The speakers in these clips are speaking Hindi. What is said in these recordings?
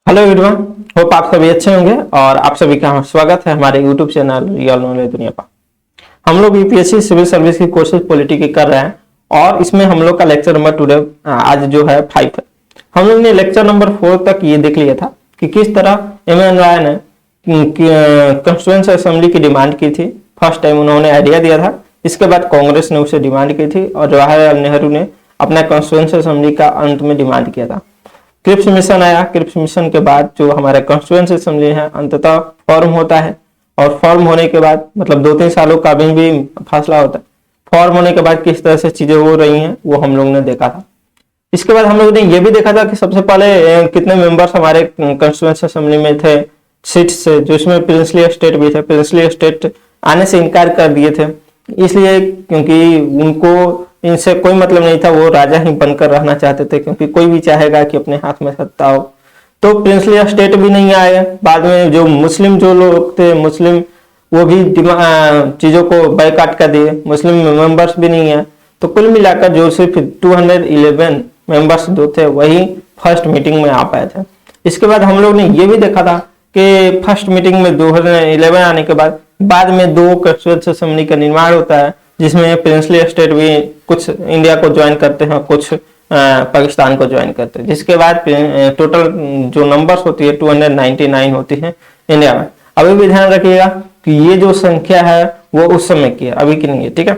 हेलो एवरीवन, होप आप सभी अच्छे होंगे और आप सभी का स्वागत है हमारे यूट्यूब चैनल रियल नॉलेज दुनिया पर। हम लोग यूपीएससी सिविल सर्विस की कोर्सेज पॉलिटी की कर रहे हैं और इसमें हम लोग का लेक्चर नंबर टुडे आज जो है 5 है। हम लोग ने लेक्चर नंबर 4 तक ये देख लिया था कि किस तरह एम.एन. राय ने कॉन्स्टिट्यूएंसी असेंबली की डिमांड की थी। फर्स्ट टाइम उन्होंने आइडिया दिया था, इसके बाद कांग्रेस ने उसे डिमांड की थी और जवाहरलाल नेहरू ने अपना कॉन्स्टिट्यूएंसी असेंबली का अंत में डिमांड किया था। क्रिप्स मिशन आया, क्रिप्स मिशन के बाद जो हमारा कॉन्स्टिट्यूएंसी असेंबली है अंततः फॉर्म होता है और फॉर्म होने के बाद मतलब 2-3 सालों का भी फासला होता है। फॉर्म होने के बाद किस तरह से चीजें हो रही हैं वो हम लोग ने देखा था। इसके बाद हम लोग ने ये भी देखा था कि सबसे पहले कितने मेंबर्स हमारे कॉन्स्टिट्यूएंसी असेंबली में थे सीट्स से, जो इसमें प्रिंसली स्टेट भी थे। प्रिंसली स्टेट आने से इनकार कर दिए थे इसलिए क्योंकि उनको इनसे कोई मतलब नहीं था, वो राजा ही बनकर रहना चाहते थे क्योंकि कोई भी चाहेगा कि अपने हाथ में सत्ता हो। तो प्रिंसली स्टेट भी नहीं आए। बाद में जो मुस्लिम जो लोग थे मुस्लिम वो भी चीजों को बायकॉट कर दिए, मुस्लिम मेंबर्स भी नहीं है। तो कुल मिलाकर जो सिर्फ 211 मेंबर्स जो थे वही फर्स्ट मीटिंग में आ पाए थे। इसके बाद हम लोग ने ये भी देखा था कि फर्स्ट मीटिंग में 2011 आने के बाद में 2 कॉन्स्टिट्यूएंसी असेंबली का निर्माण होता है जिसमें प्रिंसली स्टेट भी कुछ इंडिया को ज्वाइन करते हैं, कुछ पाकिस्तान को ज्वाइन करते हैं। जिसके बाद टोटल जो नंबर्स होती है 299 होती है इंडिया में। अभी भी ध्यान रखिएगा कि ये जो संख्या है वो उस समय की है, अभी की नहीं है, ठीक है।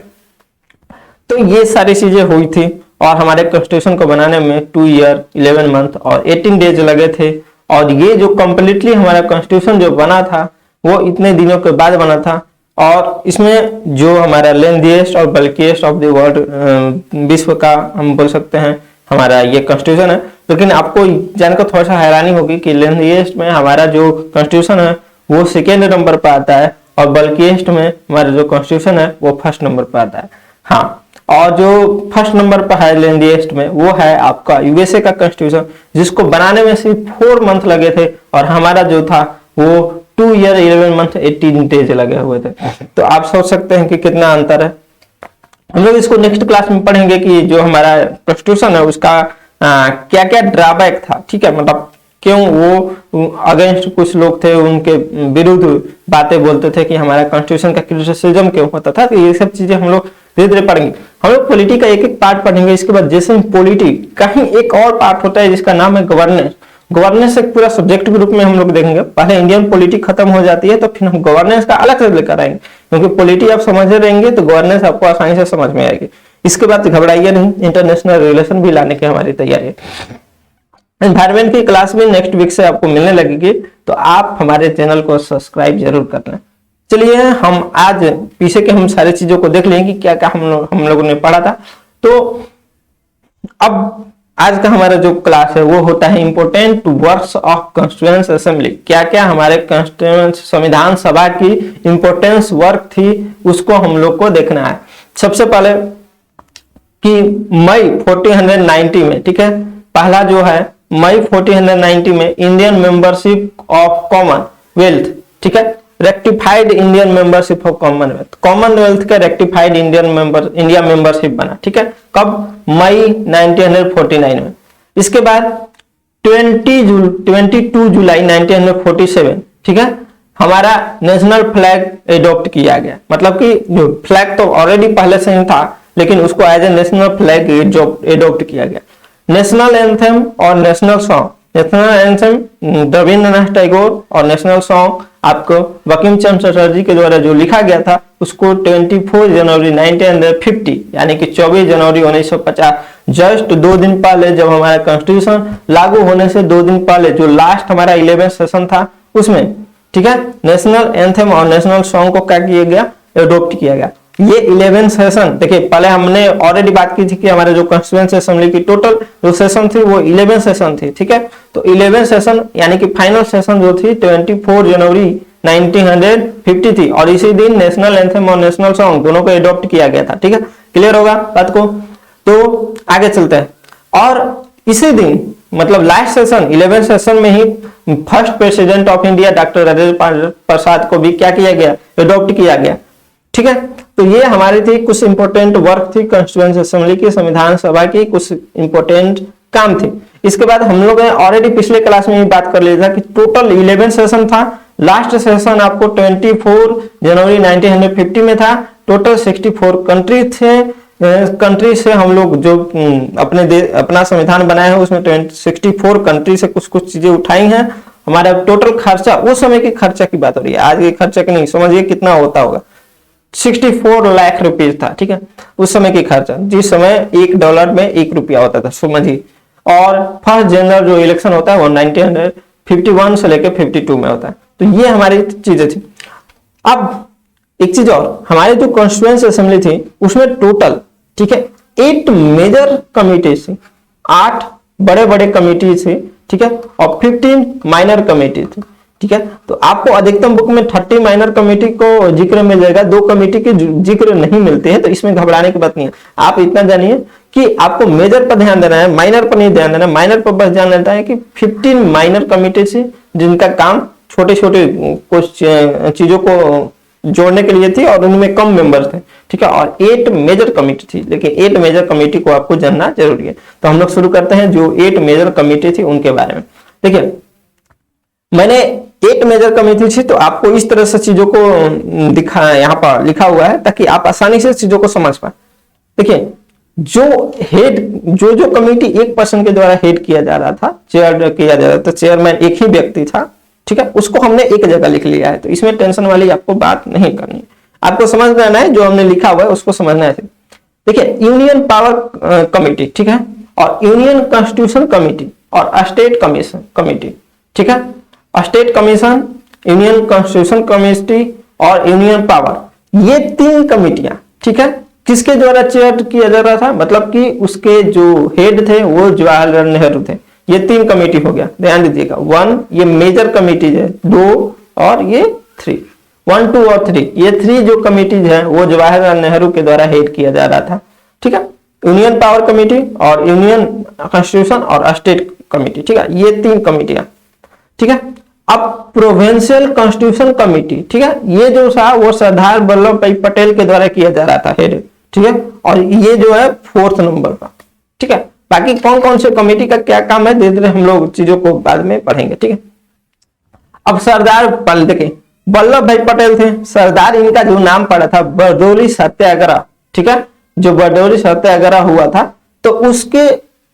तो ये सारी चीजें हुई थी और हमारे कॉन्स्टिट्यूशन को बनाने में 2 ईयर 11 मंथ और 18 डेज लगे थे। और ये जो कंप्लीटली हमारा कॉन्स्टिट्यूशन जो बना था वो इतने दिनों के बाद बना था और इसमें जो हमारा लेंथीएस्ट और बल्किएस्ट ऑफ द वर्ल्ड विश्व का हम बोल सकते हैं हमारा ये कॉन्स्टिट्यूशन है। लेकिन आपको जानकर थोड़ा सा हैरानी होगी कि लेंथीएस्ट में हमारा जो कॉन्स्टिट्यूशन है वो 2nd नंबर पर आता है और बल्किएस्ट में हमारा जो कॉन्स्टिट्यूशन है वो 1st नंबर पर आता है। हाँ, और जो 1st नंबर पर है लेंथीएस्ट में वो है आपका यूएसए का कॉन्स्टिट्यूशन, जिसको बनाने में सिर्फ 4 मंथ लगे थे और हमारा जो था वो 2 ईयर 11 मंथ 18 डेज लगे हुए थे। तो आप सोच सकते हैं कि कितना अंतर है। हम लोग इसको नेक्स्ट क्लास में पढ़ेंगे कि जो हमारा कॉन्स्टिट्यूशन है उसका क्या क्या ड्रॉबैक था, ठीक है, मतलब क्यों वो अगेंस्ट कुछ लोग थे, उनके विरुद्ध बातें बोलते थे कि हमारा कॉन्स्टिट्यूशन का क्रिटिसिज्म क्यों होता था। तो ये सब चीजें हम लोग धीरे धीरे पढ़ेंगे। हम लोग पॉलिटी का एक एक पार्ट पढ़ेंगे। इसके बाद जैसे हम पॉलिटी कहीं एक और पार्ट होता है जिसका नाम है गवर्नेंस। गवर्नेंस एक पूरा सब्जेक्ट के रूप में हम लोग देखेंगे। पहले इंडियन पॉलिटी खत्म हो जाती है तो फिर हम गवर्नेंस का अलग से लेकर आएंगे, क्योंकि पॉलिटी आप समझ रहेंगे तो गवर्नेंस आपको आसानी से समझ में आएगी। इसके बाद घबराइए नहीं, इंटरनेशनल रिलेशन भी लाने की हमारी तैयारी है। एनवायरमेंट की क्लास भी नेक्स्ट वीक से आपको मिलने लगेगी, तो आप हमारे चैनल को सब्सक्राइब जरूर कर लें। चलिए हम आज पीछे के हम सारी चीजों को देख लेंगे क्या क्या हम लोगों ने पढ़ा था। तो अब आज का हमारा जो क्लास है वो होता है important works of constituency assembly. क्या क्या हमारे कॉन्स्टिट्यूएंसी संविधान सभा की इंपोर्टेंस वर्क थी उसको हम लोग को देखना है। सबसे पहले कि मई 1490 में, ठीक है, पहला जो है मई 1490 में इंडियन मेंबरशिप ऑफ कॉमनवेल्थ, ठीक है, rectified Indian membership of Commonwealth, Commonwealth का रेक्टिफाइड इंडिया मेंबरशिप बना, ठीक है, कब? मई 1949 में। इसके बाद 22 जुलाई 1947, ठीक है, हमारा नेशनल फ्लैग एडॉप्ट किया गया। मतलब कि जो फ्लैग तो ऑलरेडी पहले से ही था लेकिन उसको as a national flag adopt किया गया। नेशनल एंथम और national song, national anthem Rabindranath Tagore और नेशनल सॉन्ग आपको बंकिम चंद्र चटर्जी के द्वारा जो लिखा गया था उसको 24 जनवरी 1950 यानी कि 24 जनवरी 1950, जस्ट 2 दिन पहले, जब हमारा कॉन्स्टिट्यूशन लागू होने से 2 दिन पहले जो लास्ट हमारा 11th सेशन था उसमें, ठीक है, नेशनल एंथम और नेशनल सॉन्ग को क्या किया गया? एडॉप्ट किया गया। ये 11th सेशन, देखिए पहले हमने ऑलरेडी बात की थी कि हमारे जो कॉन्स्टिट्यूएंसी असेंबली की टोटल जो सेशन थी वो 11 सेशन थी, ठीक है। तो 11 सेशन यानी कि फाइनल सेशन जो थी 24 जनवरी 1950 थी और इसी दिन नेशनल एंथम और नेशनल सॉन्ग दोनों को एडॉप्ट किया गया था, ठीक है। क्लियर होगा बात को? तो आगे चलते हैं। और इसी दिन मतलब लास्ट सेशन 11 सेशन में ही first president of India doctor Rajendra Prasad को भी क्या किया गया? एडॉप्ट किया गया, ठीक है। तो ये हमारी थी कुछ इंपोर्टेंट वर्क थी कॉन्स्टिट्यूएंसी असेंबली की, संविधान सभा की कुछ इंपोर्टेंट काम थे। इसके बाद हम लोग ने ऑलरेडी पिछले क्लास में भी बात कर लिया था कि टोटल 11 सेशन था। लास्ट सेशन आपको 24 जनवरी 1950 में था। टोटल 64 कंट्री थे। कंट्री से हम लोग जो अपना संविधान बनाया है उसमें 64 कंट्री से कुछ कुछ चीजें उठाई हैं। हमारा टोटल खर्चा, उस समय के खर्चा की बात हो रही है, आज के खर्चा की नहीं। समझिए कितना होता होगा, 64 लाख रुपीज था, ठीक है, उस समय की खर्चा, जिस समय $1 में 1 रुपया होता था, समझिए। और फर्स्ट जनरल जो इलेक्शन होता है वो 1951 से लेकर 52 में होता है। तो ये हमारी चीजें थी। अब एक चीज और, हमारे जो कॉन्स्टिट्यूएंसी असेंबली थी उसमें टोटल, ठीक है, 8 मेजर कमिटी थी, 8 बड़े बड़े कमिटी थे, ठीक है, और 15 माइनर कमेटी थी, ठीक है। तो आपको अधिकतम बुक में 30 माइनर कमेटी को जिक्र मिल जाएगा, 2 कमेटी के जिक्र नहीं मिलते हैं, तो इसमें घबराने की बात नहीं है। आप इतना जानिए कि आपको मेजर पर ध्यान देना है, माइनर पर नहीं ध्यान देना। माइनर पर बस ध्यान देना है कि 15 माइनर कमेटी से जिनका काम छोटे छोटे कुछ चीजों को जोड़ने के लिए थी और उनमें कम मेंबर थे, ठीक है, और 8 मेजर कमेटी थी। लेकिन 8 मेजर कमेटी को आपको जानना जरूरी है। तो हम लोग शुरू करते हैं जो 8 मेजर कमेटी थी उनके बारे में। देखिए, मैंने 8 मेजर कमेटी थी, तो आपको इस तरह से चीजों को दिखा, यहाँ पर लिखा हुआ है ताकि आप आसानी से चीजों को समझ पाए। देखिए, जो कमेटी एक पर्सन के द्वारा हेड किया जा रहा था, चेयर किया जा रहा था, चेयरमैन एक ही व्यक्ति था, ठीक है, उसको हमने एक जगह लिख लिया है। तो इसमें टेंशन वाली आपको बात नहीं करनी है, आपको समझ लेना है, जो हमने लिखा हुआ है उसको समझना है। देखिए, यूनियन पावर कमेटी, ठीक है, और यूनियन कॉन्स्टिट्यूशन कमेटी और स्टेट कमीशन कमेटी, ठीक है, state commission, union constitution committee और यूनियन पावर, ये 3 कमेटियां, ठीक है, किसके द्वारा चेयर किया जा रहा था, मतलब कि उसके जो हेड थे वो जवाहरलाल नेहरू थे। ये 3 कमेटी हो गया, ध्यान दीजिएगा। 1 ये मेजर कमेटीज है, 2 और ये 3, 1, 2 और 3, ये 3 जो कमेटीज है वो जवाहरलाल नेहरू के द्वारा हेड किया जा रहा था, ठीक है। यूनियन पावर कमेटी और यूनियन कॉन्स्टिट्यूशन और स्टेट कमेटी, ठीक है, ये 3 कमेटियां, ठीक है। अब प्रोविंशियल कॉन्स्टिट्यूशन कमेटी, ठीक है, ये जो था वो सरदार वल्लभ भाई पटेल के द्वारा किया जा रहा था हेड, ठीक है, और ये जो है 4th नंबर का, ठीक है। बाकी कौन कौन से कमेटी का क्या काम है धीरे धीरे हम लोग चीजों को बाद में पढ़ेंगे, ठीक है। अब सरदार देखिए, वल्लभ भाई पटेल थे सरदार, इनका जो नाम पड़ा था बरदौली सत्याग्रह, ठीक है, जो बरदौली सत्याग्रह हुआ था, तो उसके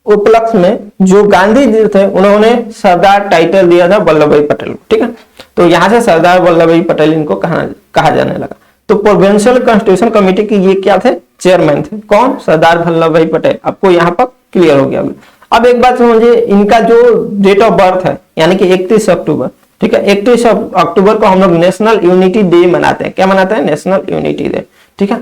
उपलक्ष्य में जो गांधी जी थे उन्होंने सरदार टाइटल दिया था वल्लभ भाई पटेल को, ठीक है। तो यहां से सरदार वल्लभ भाई पटेल इनको कहा जाने लगा। तो प्रोविंशियल कॉन्स्टिट्यूशन कमेटी के ये क्या थे, चेयरमैन थे, कौन, सरदार वल्लभ भाई पटेल। आपको यहाँ पर क्लियर हो गया। अब एक बात समझिए, इनका जो डेट ऑफ बर्थ है यानी कि 31 अक्टूबर, ठीक है, 31 अक्टूबर को हम लोग नेशनल यूनिटी डे मनाते हैं। क्या मनाते हैं, नेशनल यूनिटी डे, ठीक है।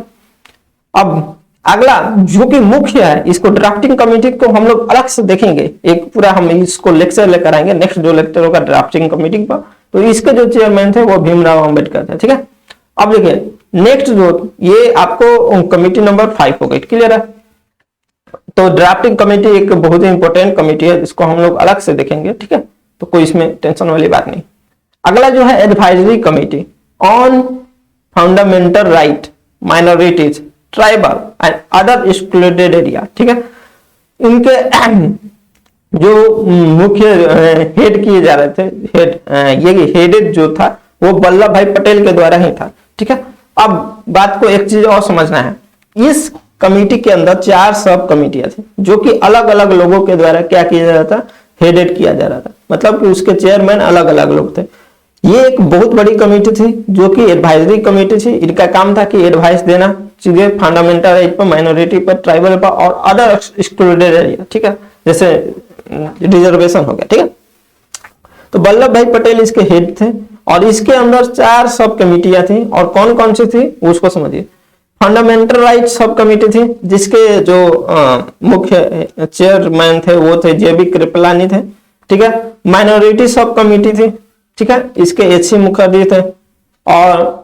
अब अगला जो कि मुख्य है, इसको ड्राफ्टिंग कमेटी को हम लोग अलग से देखेंगे, एक पूरा हम इसको लेक्चर लेकर आएंगे, नेक्स्ट जो लेक्चर होगा ड्राफ्टिंग कमेटी पर। तो इसके जो चेयरमैन थे वो भीमराव अंबेडकर थे, ठीक है। अब देखिए नेक्स्ट जो ये आपको कमेटी नंबर 5 हो गई, क्लियर है। तो ड्राफ्टिंग कमेटी एक बहुत ही इंपॉर्टेंट कमेटी है, इसको हम लोग अलग से देखेंगे, ठीक है, तो कोई इसमें टेंशन वाली बात नहीं। अगला जो है advisory committee on fundamental right, minorities, tribal and other excluded area, ठीक है। इनके जो मुख्य हेड किए जा रहे थे, ये हेडेड जो था वो वल्लभ भाई पटेल के द्वारा ही था, ठीक है। अब बात को एक चीज और समझना है, इस कमेटी के अंदर 4 सब कमेटियां थी जो कि अलग अलग लोगों के द्वारा क्या किया जा रहा था, हेडेड किया जा रहा था, मतलब कि उसके चेयरमैन अलग अलग लोग थे। ये एक बहुत बड़ी कमेटी थी जो कि एडवाइजरी कमेटी थी। इनका काम था कि एडवाइस देना चीजें फंडामेंटल राइट पर, माइनॉरिटी पर, ट्राइबल पर और अदर एक्सक्लूडेड एरिया, ठीक है, जैसे रिजर्वेशन हो गया, ठीक है। तो वल्लभ भाई पटेल इसके हेड थे और इसके अंदर 4 सब कमेटियां थी। और कौन कौन सी थी उसको समझिए। फंडामेंटल राइट सब कमेटी थी जिसके जो मुख्य चेयरमैन थे वो थे जेबी कृपलानी थे, ठीक है। माइनॉरिटी सब कमेटी थी, ठीक है, इसके एच.सी. मुखर्जी थे। और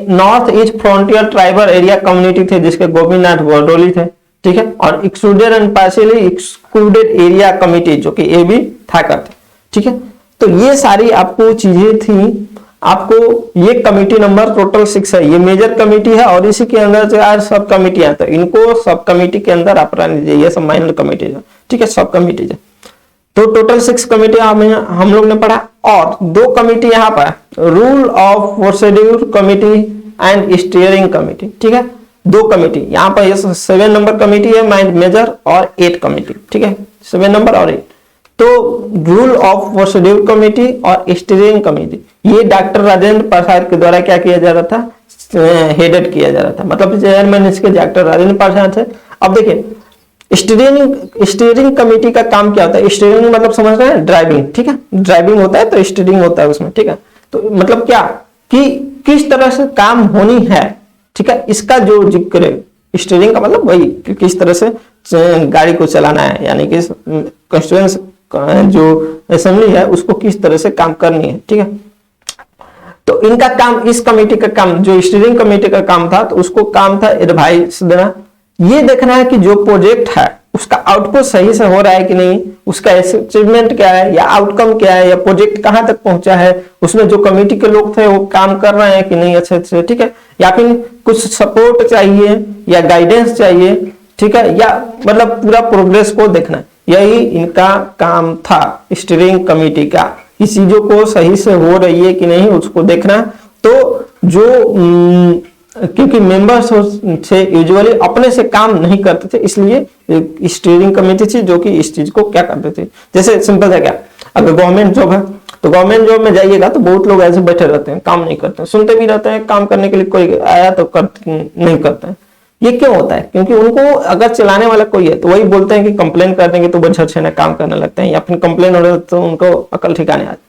north east frontier tribal area community थे जिसके गोपीनाथ बरदौली थे, ठीक है। और excluded and partially excluded area committee जो कि ए.बी. ठाकर थे, ठीक है। तो ये सारी आपको चीजें थी। आपको ये कमेटी नंबर टोटल 6 है, ये मेजर कमेटी है और इसी के अंदर 4 सब कमेटियां, तो इनको सब कमेटी के अंदर आप रहने दीजिए, ये सब माइनर कमेटी है, ठीक है, सब कमेटी है। तो टोटल 6 कमेटी हम लोग ने पढ़ा, और 2 कमेटी यहाँ पर rule of procedure committee and steering committee, ठीक है। 2 कमेटी यहाँ पर 7 नंबर कमेटी है मेजर और 8 कमेटी, ठीक है, 7 नंबर और 8। तो रूल ऑफ प्रोसीड्यूर कमेटी और स्टीयरिंग कमेटी ये डॉक्टर राजेंद्र प्रसाद के द्वारा क्या किया जा रहा था, हेडेड किया जा रहा था, मतलब चेयरमैन इसके डॉक्टर राजेंद्र प्रसाद है। अब देखिए स्टीयरिंग कमेटी का काम क्या होता है, स्टीयरिंग मतलब समझ रहे हैं ड्राइविंग, ठीक है, ड्राइविंग होता है तो स्टीयरिंग होता है उसमें, ठीक है। तो मतलब क्या कि किस तरह से काम होनी है, ठीक है, इसका जो जिक्र है स्टीयरिंग का मतलब वही कि किस तरह से गाड़ी को चलाना है, यानी कि कॉन्स्टिट्यूएंसी जो असेंबली है उसको किस तरह से काम करनी है, ठीक है। तो इनका काम, इस कमेटी का काम, जो स्टीयरिंग कमेटी का काम था, तो उसको काम था एडवाइस देना, ये देखना है कि जो प्रोजेक्ट है उसका आउटपुट सही से हो रहा है कि नहीं, उसका अचीवमेंट क्या है या आउटकम क्या है, या प्रोजेक्ट कहां तक पहुंचा है, उसमें जो कमेटी के लोग थे वो काम कर रहे हैं कि नहीं अच्छे से, ठीक है, या फिर कुछ सपोर्ट चाहिए या गाइडेंस चाहिए, ठीक है, या मतलब पूरा प्रोग्रेस को देखना, यही इनका काम था स्टीयरिंग कमेटी का, कि चीजों को सही से हो रही है कि नहीं उसको देखना। तो जो क्योंकि मेंबर्स थे यूजुअली अपने से काम नहीं करते थे, इसलिए स्टीयरिंग कमेटी थी जो कि इस चीज को क्या करते थे। जैसे सिंपल है क्या, अगर गवर्नमेंट जॉब है तो गवर्नमेंट जॉब में जाइएगा तो बहुत लोग ऐसे बैठे रहते हैं, काम नहीं करते हैं, सुनते भी रहते हैं, काम करने के लिए कोई आया तो नहीं करते हैं। ये क्यों होता है, क्योंकि उनको अगर चलाने वाला कोई है तो वही बोलते हैं कि कंप्लेन कर देंगे तो बच्चे अच्छे काम करने लगते हैं, या फिर कंप्लेन हो रहा है तो उनको अकल ठिकाने आती।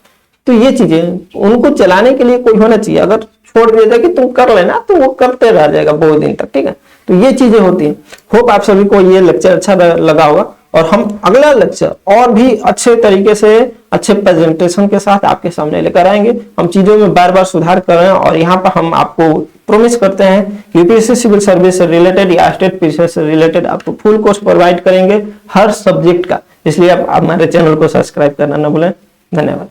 तो ये चीजें उनको चलाने के लिए कोई होना चाहिए, अगर छोड़ दिया जाए कि तुम कर लेना तो वो करते रह जाएगा बहुत दिन तक, ठीक है। तो ये चीजें होती हैं। होप आप सभी को ये लेक्चर अच्छा लगा होगा, और हम अगला लेक्चर और भी अच्छे तरीके से अच्छे प्रेजेंटेशन के साथ आपके सामने लेकर आएंगे। हम चीजों में बार बार सुधार कर रहे हैं, और यहाँ पर हम आपको प्रोमिस करते हैं यूपीएससी सिविल सर्विस से रिलेटेड या स्टेट पीसीएस से रिलेटेड आपको फुल कोर्स प्रोवाइड करेंगे हर सब्जेक्ट का। इसलिए आप हमारे चैनल को सब्सक्राइब करना न भूलें। धन्यवाद।